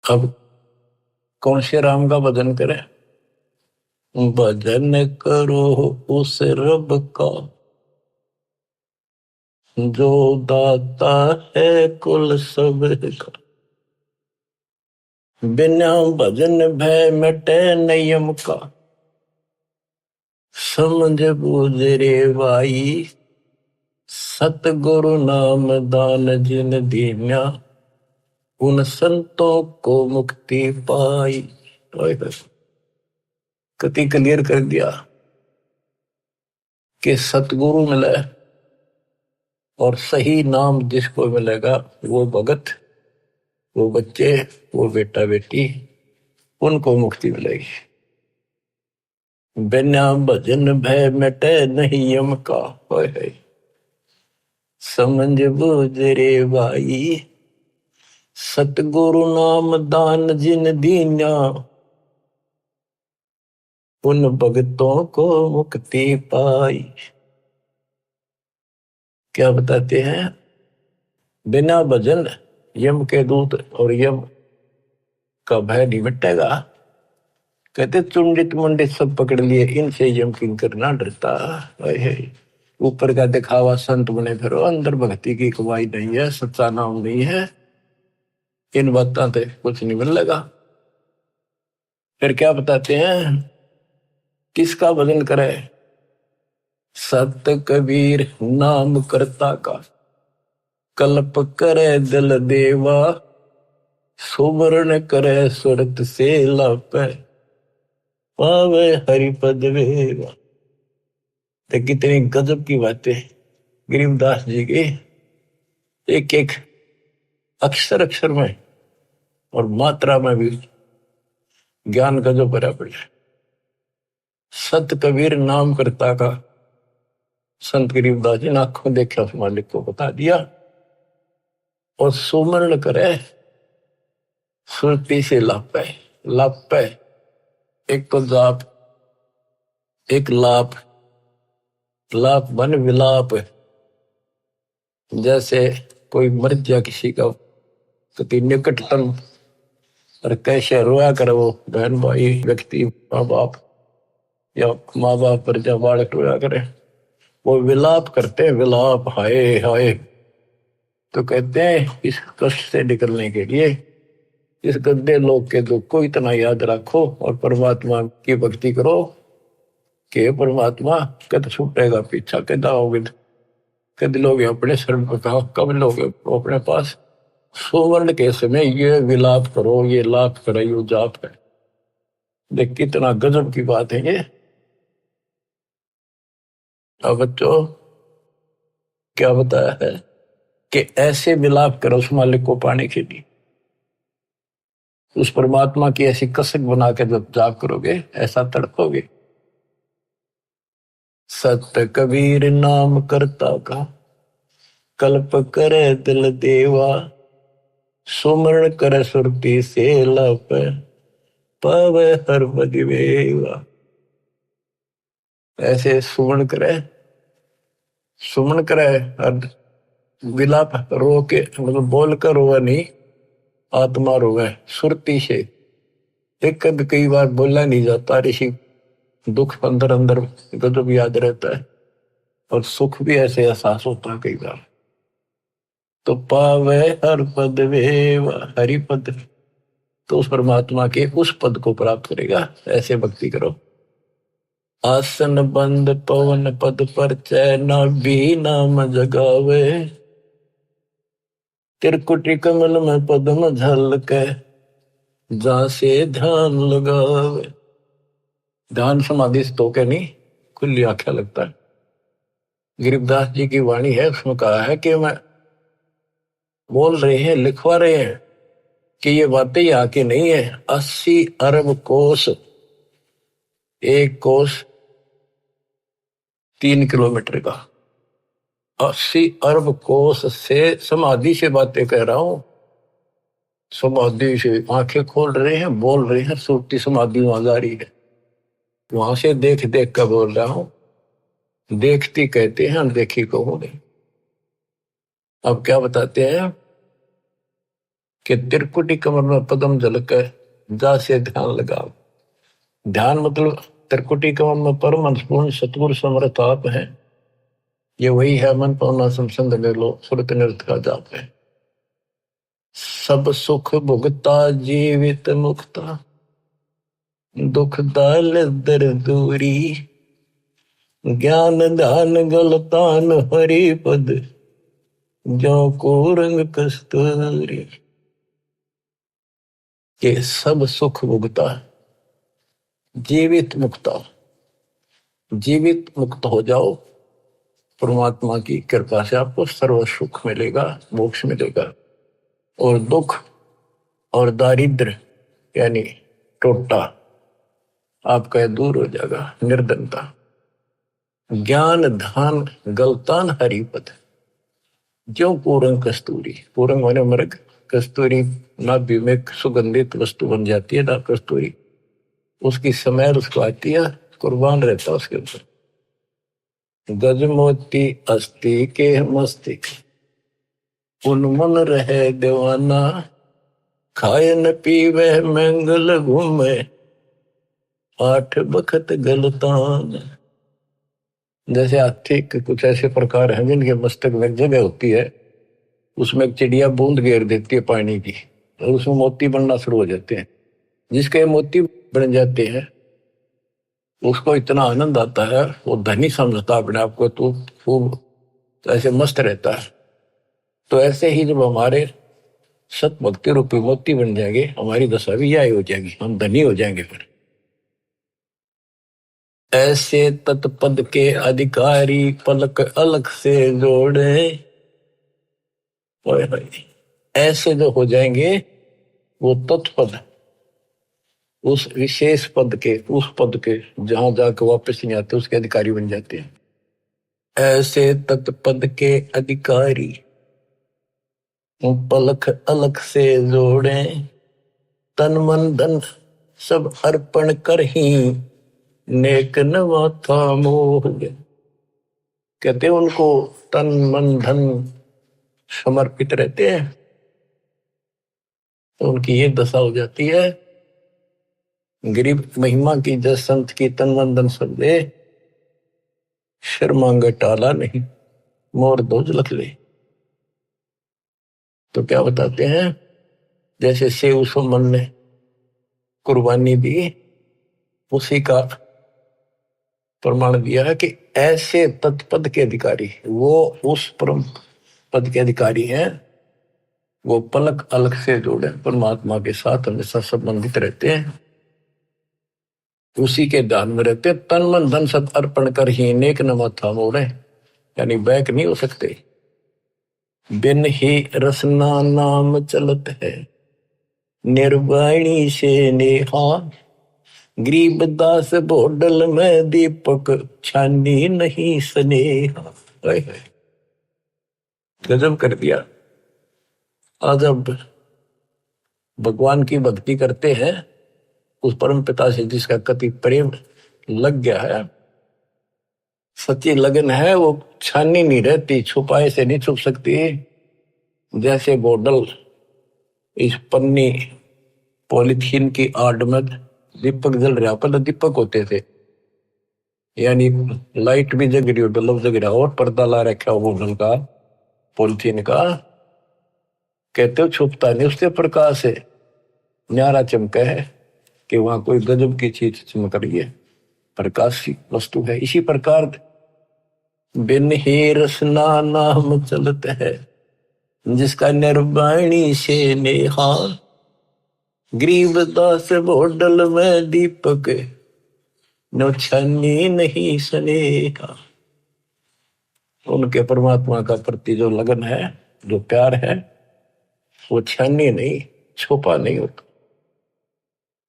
अब कौन से राम का भजन करें? भजन करो उस रब का जो दाता है कुल सब का। बिना भजन भय मिटे नियम का। समझ बूझ रे भाई सतगुरु नाम दान जिन दीन्या उन संतों को मुक्ति पाई। कति क्लियर कर दिया कि सतगुरु मिले और सही नाम जिसको मिलेगा वो भगत, वो बच्चे, वो बेटा बेटी, उनको मुक्ति मिलेगी। बिना भजन भय मिटे नहीं यम का। है समझ बूझ रे भाई सतगुरु नाम दान जिन दीन्या उन भगतों को मुक्ति पाई। क्या बताते हैं? बिना भजन यम के दूत और यम का भय नहीं मिटेगा। कहते चुंडित मुंडित सब पकड़ लिए इनसे यम किंकर ना डरता। ऊपर का दिखावा संत बने फिरो अंदर भक्ति की कमाई नहीं है, सच्चा नाम नहीं है। इन बातों से कुछ नहीं मिल लगा। फिर क्या बताते हैं? किसका भजन करे? सत कबीर नाम करता का कल्प करे दिल देवा सुमरण करे सुरत से लापे पावे हरिपद वेवा। तो कितनी गजब की बातें गरीबदास जी की, एक एक अक्षर अक्षर में और मात्रा में भी ज्ञान गजब भरा पड़ा। सत कबीर नाम करता का संत गरीबदास जी ने आंखों देखा उस मालिक को बता दिया। और सुमरण करे सुरती से लापे। लापे एक तो जाप, एक लाप। लाप बन विलाप। जैसे कोई मर गया किसी का कति निकटतम और कैसे रोया करे वो बहन भाई व्यक्ति, माँ बाप या माँ बाप पर जब बालक रोया करे वो विलाप करते हैं। विलाप हाय हाय। तो कहते हैं इस कष्ट से निकलने के लिए इस गंदे लोग के दुख को इतना याद रखो और परमात्मा की भक्ति करो कि परमात्मा कद छूटेगा पीछा कद आओगे, कद लोग अपने शरण पकाओ, कब लोग अपने पास। सुवर्ण के समय ये विलाप करो, ये लाप करो, ये जाप है। देख कितना गजब की बात है ये। अब बच्चों क्या बताया है कि ऐसे विलाप करो उस मालिक को पाने के लिए। उस परमात्मा की ऐसी कसक बना के जब जाप करोगे ऐसा तड़पोगे। सत्य कबीर नाम करता का कल्प करे दिल देवा सुमरण करे सुरती से लप पावे हर बदिवेवा। ऐसे सुमरण करे, सुमन करे और विलाप रो के मतलब बोल कर रोवे नहीं, आत्मा रोवे सुरती से। एक कभी कई बार बोला नहीं जाता, ऋषि दुख अंदर अंदर गजब याद रहता है और सुख भी ऐसे एहसास होता है कई बार। तो पावे हर पद वेव हरि पद, तो उस परमात्मा के उस पद को प्राप्त करेगा। ऐसे भक्ति करो। आसन बंद पवन पद पर चैना भी नाम जगावे त्रिकुटी कमल में पद्म झलके जहां से ध्यान लगावे। ध्यान समाधि तो के नहीं, खुली आंखें लगता है। गरीबदास जी की वाणी है, उसमें कहा है कि मैं बोल रहे हैं, लिखवा रहे हैं कि ये बातें यहाँ की नहीं है। 80 अरब कोस, एक कोस 3 किलोमीटर का, 80 अरब कोस से समाधि से बातें कह रहा हूं। समाधि से आंखें खोल रहे हैं, बोल रहे हैं, सूती समाधि वहां जा रही है, वहां से देख देख कर बोल रहा हूं। देखती कहते हैं, अनदेखी को हो नहीं। अब क्या बताते हैं कि त्रिकुटी कमर में पदम झलक जा से ध्यान लगाओ। ध्यान मतलब त्रिकुटी कमर में परम अंशपूर्ण सतगुरु समर्थ आप है। ये वही है मन पावना समसंग ले लो सुरत नृत का जाप है। सब सुख भुगता जीवित मुक्ता दुख दाल दर दूरी ज्ञान ध्यान गलतान हरि पद जो को रंग कस्तूरी। के सब सुख भुगता जीवित मुक्ता, जीवित मुक्त हो जाओ। परमात्मा की कृपा से आपको सर्व सुख मिलेगा, मोक्ष मिलेगा। और दुख और दारिद्र यानी टोटा आपका दूर हो जाएगा, निर्धनता। ज्ञान ध्यान गलतान हरिपद जो पूरंग कस्तूरी। पूरंग माने मृग, कस्तूरी नाभि में सुगंधित वस्तु बन जाती है ना कस्तूरी, उसकी समय उसको आती है, कुर्बान रहता है उसके ऊपर। गजमोती अस्थि के मस्तिक उन्मन रहे दीवाना खाए न पीवे मंगल घूमे 8 बखत गलतान। जैसे हाथी के कुछ ऐसे प्रकार हैं जिनके मस्तक में एक जगह होती है, उसमें एक चिड़िया बूंद घेर देती है पानी की और उसमें मोती बनना शुरू हो जाते हैं। जिसके मोती बन जाते हैं उसको इतना आनंद आता है, वो धनी समझता अपने आप को, तो खूब ऐसे मस्त रहता है। तो ऐसे ही जब हमारे सत भक्ति रूपी मोती बन जाएंगे, हमारी दशा भी यही हो जाएगी, हम धनी हो जाएंगे। फिर ऐसे तत्पद के अधिकारी पलक अलग से जोड़े। ऐसे जो हो जाएंगे वो तत्पद, उस विशेष पद के, उस पद के जहां जाकर वापस नहीं आते, उसके अधिकारी बन जाते हैं। ऐसे तत्पद के अधिकारी पलक अलग से जोड़े तन मन धन सब अर्पण कर ही नेक नवा था मोह। कहते उनको तन मन धन समर्पित रहते हैं तो उनकी ये दशा हो जाती है। गरीब महिमा की जस संत की तन मन धन सब दे शर्मांग टाला नहीं मोर दोज लख ले। तो क्या बताते हैं, जैसे सेव सुमन ने कुर्बानी दी, उसी का प्रमाण दिया है कि ऐसे तत्पद के अधिकारी, वो उस परम पद के अधिकारी हैं, वो पलक अलग से जोड़े परमात्मा के साथ हमेशा संबंधित रहते हैं, उसी के ध्यान में रहते, तन मन धन सब अर्पण कर ही नेक न माथा मोड़े, यानी बैक नहीं हो सकते। बिन ही रसना नाम चलत है निर्वाणी से नेहा गरीबदास बोडल में दीपक छानी नहीं स्नेहा। गजब कर दिया। आज अब भगवान की भक्ति करते हैं, उस परम पिता से जिसका कति प्रेम लग गया है, सच्ची लगन है, वो छानी नहीं रहती, छुपाए से नहीं छुप सकती। जैसे बोतल इस पन्नी पॉलिथीन की आड़ में दीपक जल रहा, पहले दीपक होते थे, यानी लाइट भी जग रही हो, बल्ब जग रहा और पर्दा ला रखा हो बोतल का, पॉलिथीन का, कहते हो छुपता नहीं, उसके प्रकाश से न्यारा चमका है कि वहां कोई गजब की चीज चमक रही है, प्रकाश की वस्तु है। इसी प्रकार बिन ही रसना नाम चलत है जिसका निर्वाणी से नेहा गरीबदास बोडल में दीपक नो छानी नहीं स्नेहा। उनके परमात्मा का प्रति जो लगन है, जो प्यार है, वो छानी नहीं, छुपा नहीं होता।